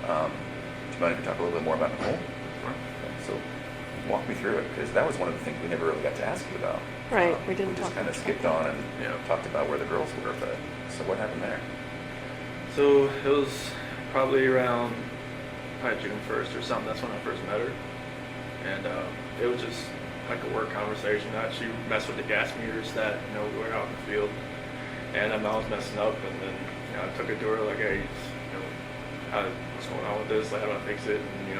Do you mind if we talk a little bit more about Nicole? Sure. Okay, so walk me through it, because that was one of the things we never really got to ask you about. Right, we didn't We just talk kind of about skipped that. on and talked about where the girls were, but so what happened there? So it was probably around June 1st or something. That's when I first met her. And it was just like a work conversation that she messed with the gas meters that, we were out in the field. And I was messing up, and then, I took it to her like, hey, what's going on with this? Like, how do I fix it? And,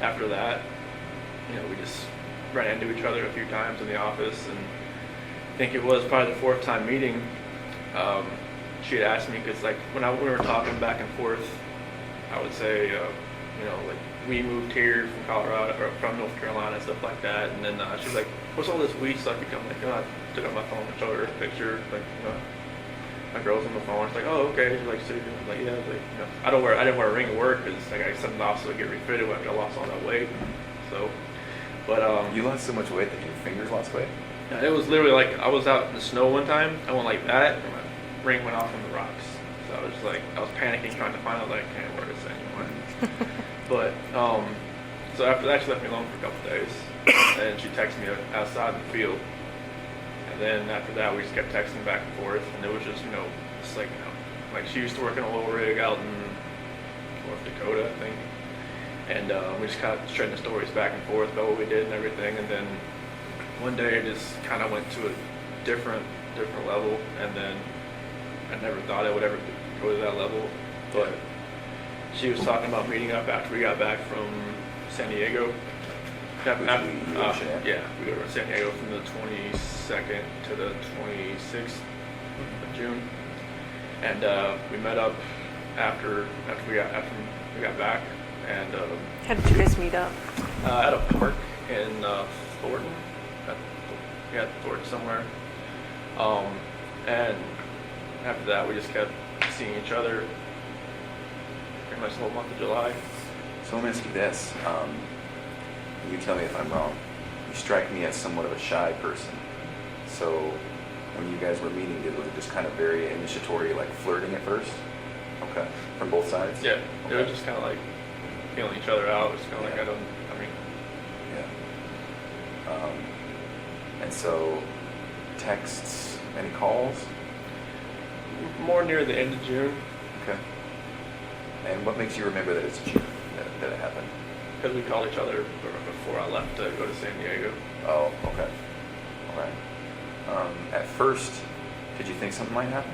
after that, we just ran into each other a few times in the office, and I think it was probably the fourth time meeting. She had asked me, because like when we were talking back and forth, I would say, like we moved here from Colorado or from North Carolina and stuff like that, and then she was like, "What's all this weed stuff?" I'm like, I took out my phone and showed her a picture, like my girl's on the phone. She's like, "Oh, okay." She's like, "So you're like, yeah." Like, I didn't wear a ring at work because like I sent it off so I get refitted after I lost all that weight. So, but You lost so much weight that your fingers lost weight? yeah, it was literally like I was out in the snow one time. I went like that, and my ring went off on the rocks. So I was just like, I was panicking trying to find out like I can't wear this anymore. But so after that, she left me alone for a couple days, and she texted me outside in the field. And then after that, we just kept texting back and forth, and it was just just like like she used to work in a little rig out in North Dakota, I think. And we just kind of trading the stories back and forth about what we did and everything. And then one day it just kind of went to a different level, and then I never thought I would ever go to that level. But she was talking about meeting up after we got back from San Diego. Yeah, We go to San Diego from the 22nd to the 26th of June, and we met up after we got back, and How did you guys meet up? at a park in Thornton. Thornton somewhere. And after that, we just kept seeing each other pretty much the whole month of July. So let me ask you this. You tell me if I'm wrong. You strike me as somewhat of a shy person. So when you guys were meeting, was it just kind of very initiatory, like flirting at first? Okay. From both sides? Yeah. Okay. It was just kind of like feeling each other out. It's kind of like Yeah. And so texts, any calls? more near the end of June, Okay. And what makes you remember that it's June that it happened? because we called each other before I left to go to San Diego. Oh, okay. All right. At first, did you think something might happen?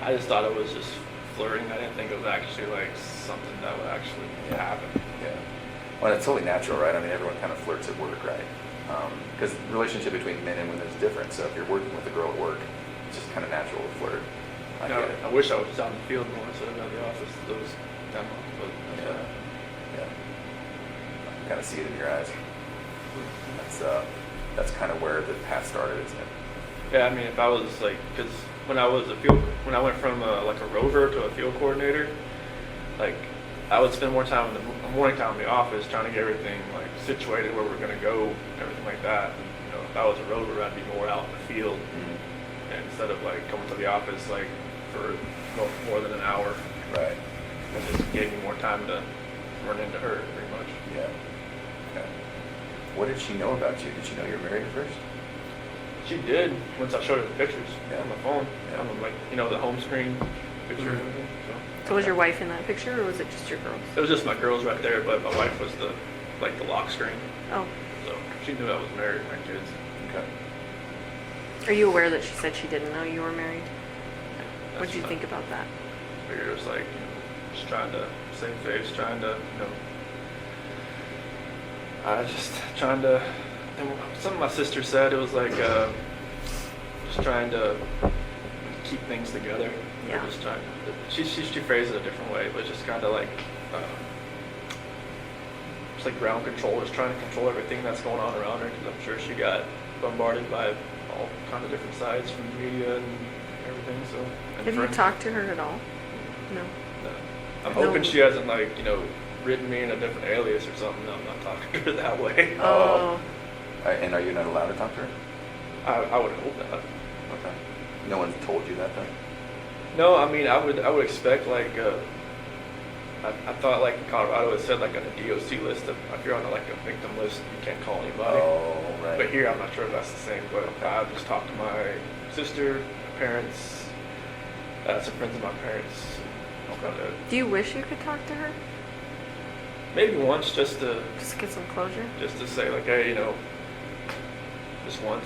I just thought it was just flirting. I didn't think it was actually like something that would actually happen. Yeah. Well, it's totally natural, right? I mean, everyone kind of flirts at work, right? Because the relationship between men and women is different. So if you're working with a girl at work, it's just kind of natural to flirt. I get it. I wish I was just out in the field more instead of in the office those 10 months. But Yeah. Yeah. I can kind of see it in your eyes. That's kind of where the path started, isn't it? yeah, I mean, if I was like, because when I went from like a rover to a field coordinator, like I would spend more time in the morning time in the office trying to get everything like situated where we're going to go, everything like that. And, if I was a rover, I'd be more out in the field, and instead of like coming to the office like for more than an hour. Right. It just gave me more time to run into her, pretty much. Yeah. Okay. What did she know about you? Did she know you were married at first? She did once I showed her the pictures Yeah. on the phone. Yeah. Like the home screen picture and Mhm. everything. So was your wife in that picture, or was it just your girls? It was just my girls right there, but my wife was the lock screen. Oh. So she knew I was married with my kids. Okay. Are you aware that she said she didn't know you were married? What That's did you fine. think about that? I figured it was like, just trying to save face, trying to, and something my sister said, it was like, just trying to keep things together. Yeah. Just trying she phrased it a different way, but just kind of like, just like ground control, just trying to control everything that's going on around her, because I'm sure she got bombarded by all kind of different sides from the media and everything. So. And Have you friends. talked to her at all? No. No. I'm No. hoping she hasn't written me in a different alias or something. No, I'm not talking to her that way. Oh. And are you not allowed to talk to her? I would hope that. Okay. No one told you that then? No, I mean I would expect like I thought like in Colorado it said like on a DOC list that if you're on like a victim list, you can't call anybody. Oh, right. But here I'm not sure if that's the same. But I just talked to my sister, my parents, some friends of my parents. Do you wish you could talk to her? Maybe once, just to get some closure? just to say like, hey, just once.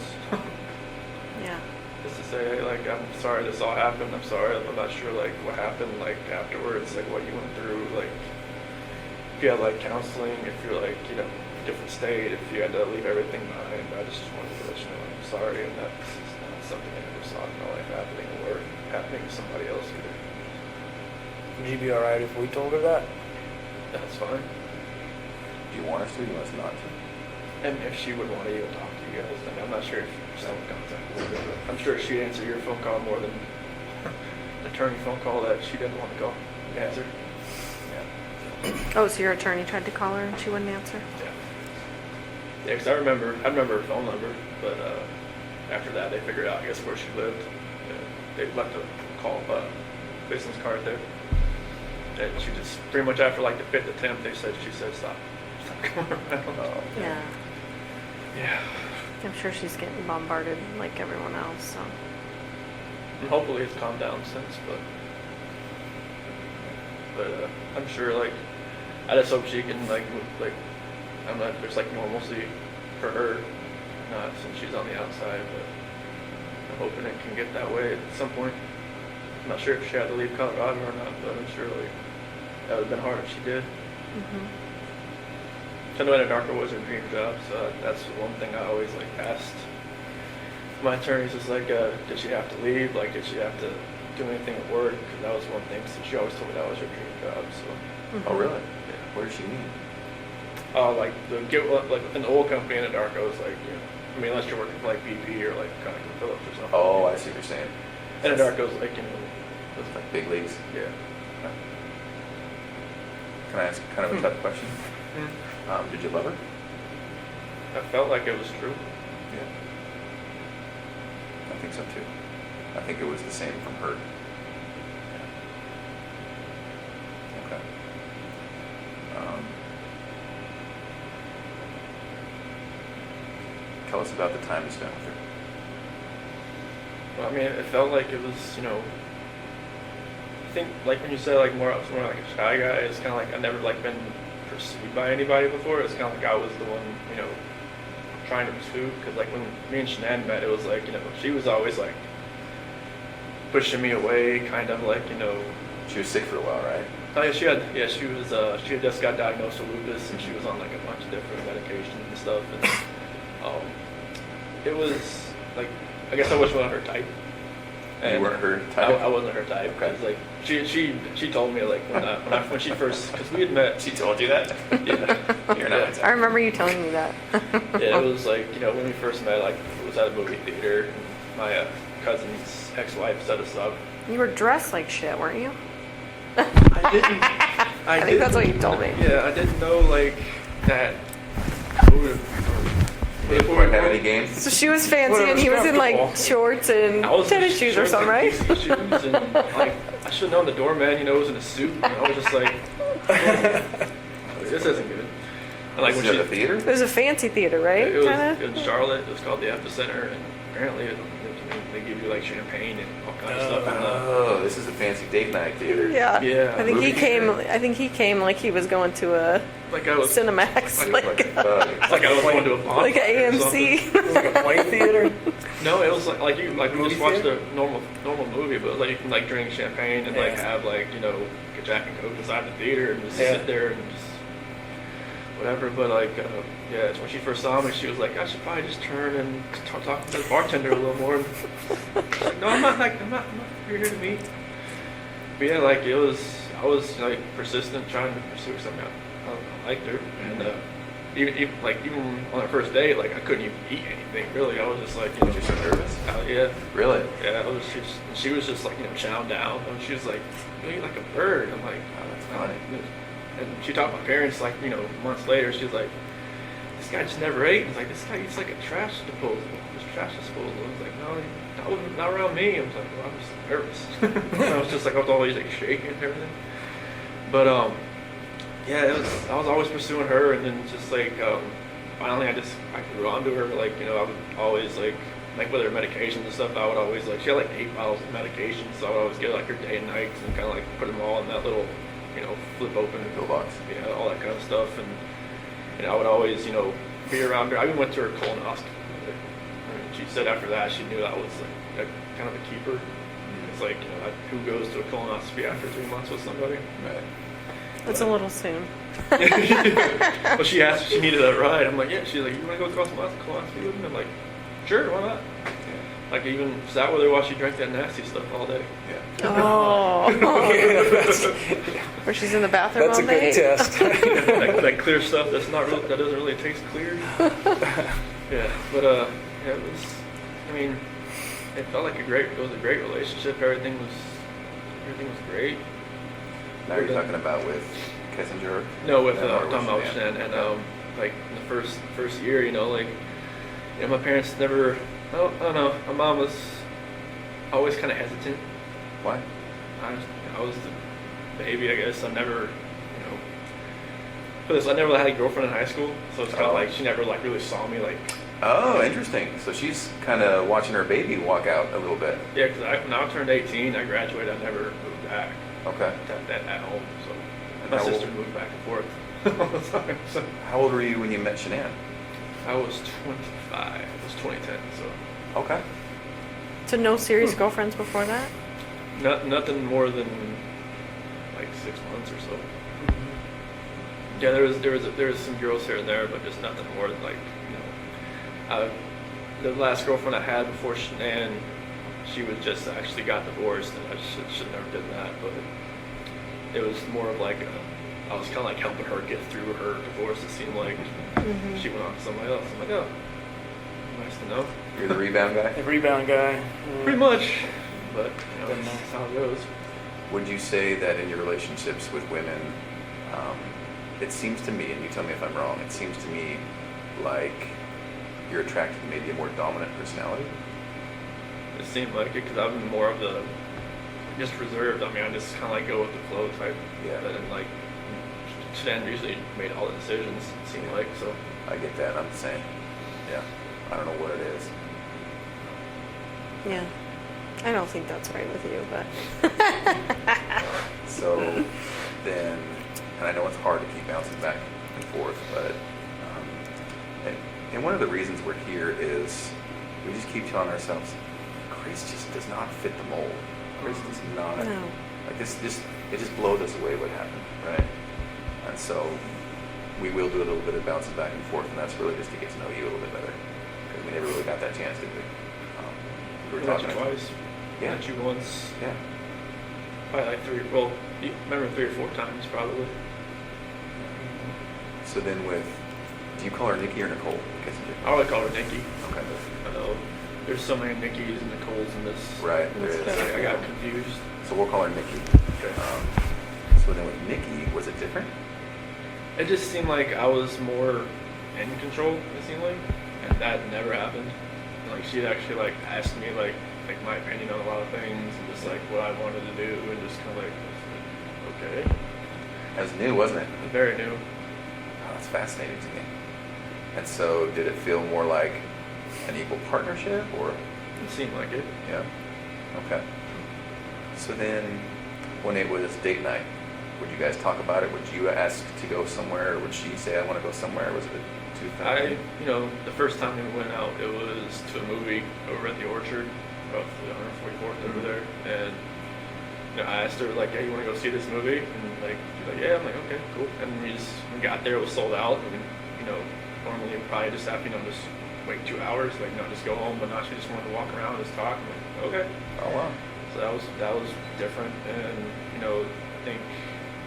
Yeah. Just to say, hey, like, I'm sorry this all happened. I'm sorry. I'm not sure, like, what happened, like, afterwards, like, what you went through, like, if you had, like, counseling, if you're, like, different state, if you had to leave everything behind. I just wanted to let you know I'm sorry, and that's not something I ever saw in my life happening or happening to somebody else either. Would you be alright if we told her that? That's fine. Do you want us to? Do you want us not to? And if she would want to even talk to you guys, I mean, I'm not sure if someone contacted her, but I'm sure she'd answer your phone call more than an attorney phone call that she didn't want to call and answer. Yeah. Oh, so your attorney tried to call her and she wouldn't answer? Yeah. Yeah, because I remember her phone number, but after that they figured out, I guess, where she lived. They left a business card there. And she just, pretty much after like the 5th attempt, she said, stop coming around. Oh, Yeah. Yeah. I'm sure she's getting bombarded like everyone else, so. And hopefully it's calmed down since, but I'm sure, like, I just hope she can, like, I'm not, there's like normalcy for her, not since she's on the outside, but I'm hoping it can get that way at some point. I'm not sure if she had to leave Colorado or not, but I'm sure, like, that would have been hard if she did. Mm-hmm. I know Anadarko was her dream job, so that's one thing I always, like, asked my attorneys is, like, did she have to leave? Like, did she have to do anything at work? Because that was one thing, so she always told me that was her dream job, so. Mm-hmm. Oh, really? Yeah. What does she mean? Like an oil company in Anadarko is like, I mean, unless you're working for like BP or like ConocoPhillips or something. Oh, I see what you're saying. Anadarko's like, It's like big leagues. yeah. Can I ask kind of a tough question? Did you love her? I felt like it was true. Yeah. I think so too. I think it was the same from her. Okay. Tell us about the time you spent with her. Well, I mean, it felt like it was, I think like when you say like I was more like a shy guy, it's kind of like I've never like been pursued by anybody before. It's kind of like I was the one, trying to pursue. Because like when me and Shannan met, it was like, she was always like pushing me away, kind of like, She was sick for a while, right? Oh yeah, she had just got diagnosed with lupus, and she was on like a bunch of different medications and stuff, and it was like, I guess I wasn't her type. You weren't her type? I wasn't her type. Okay. Cause like she told me like when she first, because we had met. She told you that? Yeah. You're not. I remember you telling me that. Yeah, it was like, when we first met, like it was at a movie theater. My cousin's ex-wife set us up. You were dressed like shit, weren't you? I didn't. I think that's what you told me. Yeah, I didn't know like that. They didn't have any games? So she was fancy and he was in like shorts and tennis shoes or something, right? Shoes and, like, I should have known the doorman, was in a suit. And I was just like, this isn't good. And like Was when it at the theater? It was a fancy theater, right? It was Kinda? in Charlotte. It was called the Epicenter, and apparently they give you like champagne and all kinds of stuff. Oh, this is a fancy date night theater. Yeah. Yeah. I think Movie he came like he was going to a Like I was Cinemax, Like I was going to a bonfire like a or something. AMC. Like a play theater? No, it was like you like we Movie just watched theater? a normal movie, but like you can like drink champagne and like Yeah. have like a Jack and Coke inside the theater and just Yeah. sit there and just whatever. But like yeah, it's when she first saw me, she was like, I should probably just turn and talk to the bartender a little more. Like, no, I'm not here to meet. But yeah, like I was like persistent trying to pursue something. I liked her, and even on our first date, like I couldn't even eat anything really. I was just like, You're so nervous? yeah. Really? Yeah, she was just like, chowing down. And she was like, you eat like a bird. I'm like, Oh, that's oh. funny. And she talked to my parents like, months later. She was like, this guy just never ate. I was like, this guy eats like a trash disposal. I was like, no, not around me. I was like, well, I was nervous. I was just like, I was always like shaking and everything. yeah, I was always pursuing her, and then just like finally I grew onto her. Like, you know, I would always like with her medications and stuff, I would always like, she had like 8 bottles of medication, so I would always get like her day and nights and kind of like put them all in that little, you know, flip open Pill box. yeah, all that kind of stuff. And I would always, you know, be around her. I even went to her colonoscopy. I mean, she said after that she knew I was like a, kind of a keeper. It's like, you know, who goes to a colonoscopy after 3 months with somebody? Right. It's a little soon. Well, she asked if she needed that ride. I'm like, yeah. She's like, you want to go to colonoscopy with me? I'm like, sure, why not? Like, I even sat with her while she drank that nasty stuff all day. Yeah. Oh. Yeah, Where she's in the bathroom that's all a good day. test. that clear stuff that's not really, that doesn't really taste clear. Yeah, but yeah, it was. I mean, it felt like it was a great relationship. Everything was great. Now you're talking about with Kissinger? No, with Yeah, or talking about with Shannan, and like in the first year, you know, like, you know, my parents never. I don't know. My mom was always kind of hesitant. Why? I was the baby, I guess. I never, you know, put this. I never had a girlfriend in high school, so it's kind of like she never like really saw me like. Oh, interesting. So she's kind of watching her baby walk out a little bit. Yeah, because when I turned 18, I graduated. I never moved back Okay. at home. So And my how sister old- moved back and forth all the time. So How old were you when you met Shannan? I was 25. It was 2010. So Okay. So no serious girlfriends before that? nothing more than like 6 months or so. Yeah, there was some girls here and there, but just nothing more than like, you know, the last girlfriend I had before Shannan, she was just actually got divorced, and I should never did that. But it was more of like I was kind of like helping her get through her divorce. It seemed like she went on to somebody else. I'm like, oh, nice to know. You're the rebound guy? The rebound guy. Pretty much, but you know, that's how it goes. Would you say that in your relationships with women, it seems to me, and you tell me if I'm wrong, it seems to me like you're attracted to maybe a more dominant personality? It seemed like it because I'm more of the just reserved. I mean, I just kind of like go with the flow type. Yeah. But then like Shannon usually made all the decisions. It seemed like so. I get that. I'm the same. Yeah. I don't know what it is. Yeah. I don't think that's right with you, but. So then, and I know it's hard to keep bouncing back and forth, but and one of the reasons we're here is we just keep telling ourselves, Grace just does not fit the mold. Grace does not. No. Like it just blows us away what happened, right? And so we will do a little bit of bouncing back and forth, and that's really just to get to know you a little bit better, because we never really got that chance, did we? We were Met you talking. twice. Yeah. Met you once. Yeah. Probably like 3. Well, you remember 3 or 4 times probably. So then do you call her Nikki or Nicole? I would call her Nikki. Okay. I know there's so many Nickis and Nicoles in this. Right, there is. I got confused. So we'll call her Nikki. Okay. So then with Nikki, was it different? It just seemed like I was more in control. It seemed like, and that never happened. Like she'd actually like asked me like my opinion on a lot of things and just like what I wanted to do, and just kind of like, okay, That was new, wasn't it? very new. Oh, that's fascinating to me. And so did it feel more like an equal partnership, or? It seemed like it. Yeah. Okay. So then when it was date night, would you guys talk about it? Would you ask to go somewhere, or would she say, I want to go somewhere? Was it a two-thing? You know, the first time we went out, it was to a movie over at the Orchard, off the 144th over there, and you know, I asked her like, "Hey, you want to go see this movie?" And like, she's like, "Yeah." I'm like, "Okay, cool." And we got there, it was sold out, and you know, normally you probably just have just wait 2 hours, like just go home, but now she just wanted to walk around and just talk. I'm like, okay. Oh, wow. So that was different, and you know, I think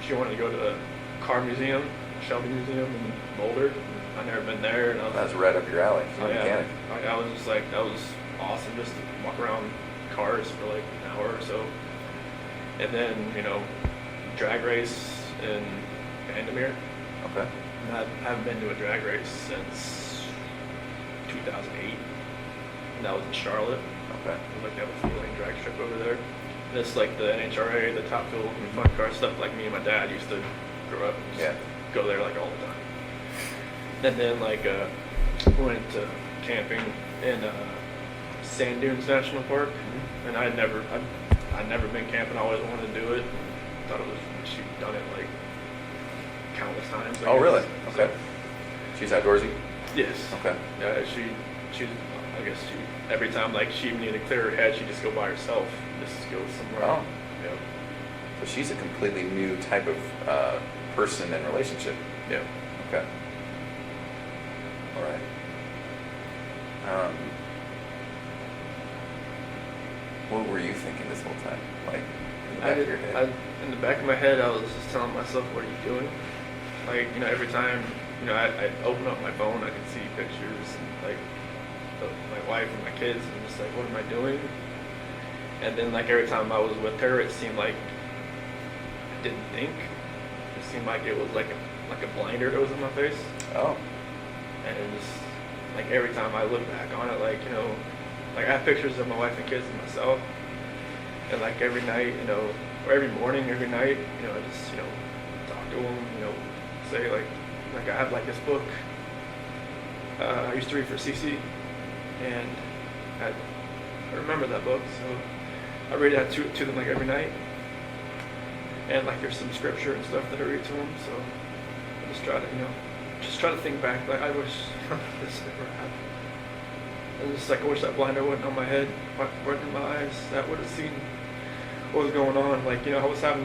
she wanted to go to the car museum, Shelby Museum in Boulder. I've never been there, and I was That's right up your alley. You're a mechanic. I was just like, that was awesome, just to walk around cars for like an hour or so. And then, you know, drag race in Vandermeer. Okay. And I haven't been to a drag race since 2008. And that was in Charlotte. Okay. It was like they have a 4-lane drag strip over there. This like the NHRA, the Top Fuel and Fun Car stuff. Like me and my dad used to grow up. And Yeah. Go there like all the time. And then like we went camping in Sand Dunes National Park, and I'd never been camping. I always wanted to do it. Thought it was she'd done it like countless times. I Oh, guess. really? So, Okay. She's outdoorsy? yes. Okay. Yeah, she's I guess every time like she needed to clear her head, she'd just go by herself, just go somewhere. Oh. Yeah. So she's a completely new type of person and relationship. Yeah. Okay. All right. What were you thinking this whole time? Like, in the back of your head? In the back of my head, I was just telling myself, "What are you doing?" Like, every time, I open up my phone, I can see pictures and like my wife and my kids, and I'm just like, "What am I doing?" And then, like every time I was with her, it seemed like I didn't think. It seemed like it was like a blinder that was in my face, Oh. and it just like every time I look back on it, like like I have pictures of my wife and kids and myself, and like every night, or every morning, every night, I just talk to them, say like I have like this book I used to read for CC, and I remember that book, so I read that to them like every night, and like there's some scripture and stuff that I read to them, so I just try to think back, like I wish this never happened. And just like I wish that blinder wasn't on my head, wasn't in my eyes. That would have seen what was going on. Like I was having.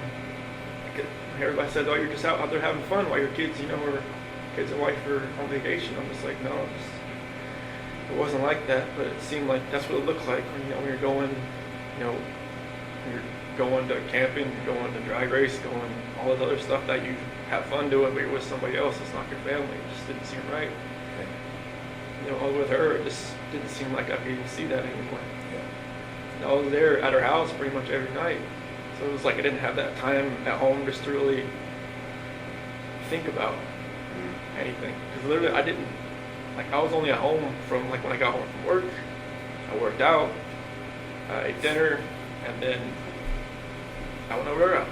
Like, everybody says, "Oh, you're just out there having fun while your kids, or kids and wife are on vacation." I'm just like, no, it wasn't like that. But it seemed like that's what it looked like when you're going, you're going to camping, you're going to drag race, going all this other stuff that you have fun doing, but you're with somebody else. It's not your family. It just didn't seem right. Okay. With her, it just didn't seem like I could even see that anymore. Yeah. And I was there at her house pretty much every night. So it was like I didn't have that time at home just to really think about anything. Because literally I didn't, I was only at home from like when I got home from work. I worked out, I ate dinner, and then I went over to her house.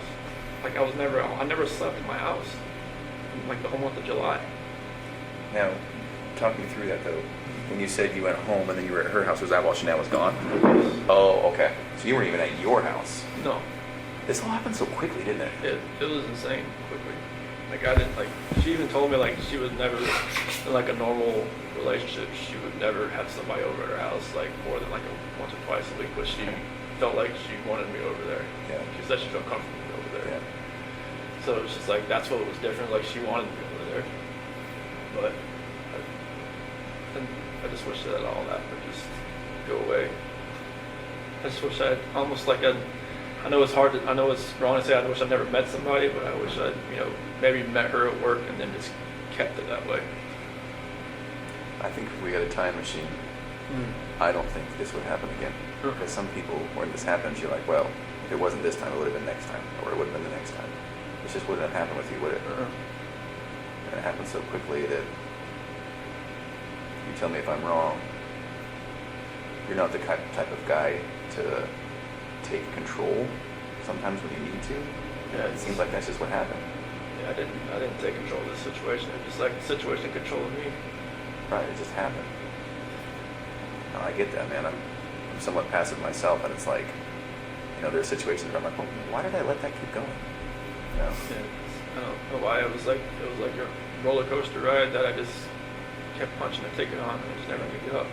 Like I never slept in my house in like the whole month of July. Now, talk me through that though. When you said you went home and then you were at her house, was that while Shannan was gone? Oh, okay. So you weren't even at your house. No. This all happened so quickly, didn't it? It was insane quickly. Like I didn't she even told me like she was never in like a normal relationship. She would never have somebody over at her house like more than like once or twice a week, but she felt like she wanted me over there. Yeah. She said she felt comfortable with me over there. Yeah. So it's just like that's what was different. Like she wanted me over there, but I just wish that all that would just go away. I just wish I'd almost like I know it's hard. I know it's wrong to say I wish I'd never met somebody, but I wish I'd maybe met her at work and then just kept it that way. I think if we had a time machine, I don't think this would happen again. Because some people, when this happens, you're like, well, if it wasn't this time, it would have been next time, or it would have been the next time. It just wouldn't have happened with you, would it? And it happened so quickly that you tell me if I'm wrong. You're not the type of guy to take control sometimes when you need to. Yeah, It seems like that's just what happened. Yeah, I didn't take control of this situation. It just like the situation controlling me. Right, it just happened. No, I get that, man. I'm somewhat passive myself, and it's like, there's situations where I'm like, well, why did I let that keep going? Yeah, I don't know why. It was like a roller coaster ride that I just kept punching the ticket on and just never picked it up.